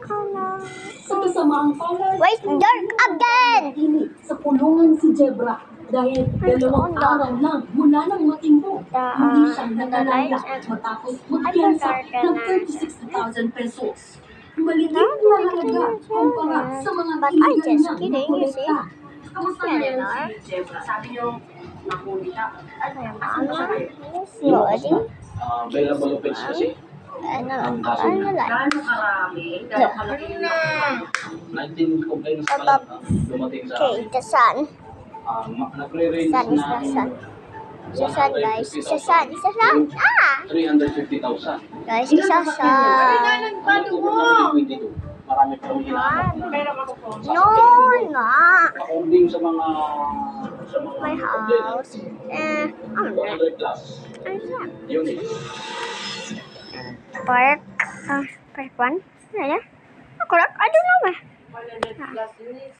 Sa kasamaang palad, Wait, dark again! sa pulungan si Jebra dahil 2 araw lang mula nang matimbo. Hindi siya nakalaya matapos magpiyansa ng 36,000 pesos. Maliit na halaga kumpara sa mga But I iligal just na kidding, you see? kolekta. Kamusta Yan, na Nar? si Jebra? Sabi niyo, nahuli siya. Asan ba siya ngayon? Loading. Available offense kasi. Ang kaso Ano lang? Gaano karami? Gaano kalaki yung nakuha? 19 complaints pa lang dumating sa Okay, the sun. nagre-range Sun is the sun. Isa sun, guys. Isa sun. Isa sun. Ah! 350,000. Guys, isa sun. Marami pa rin hinahanap na Pera makukuha. No, na. according sa mga My house. I'm not. 100 plus I'm not. units. Park. Park 1? Ano? Ako lang? I don't know. 100 plus units.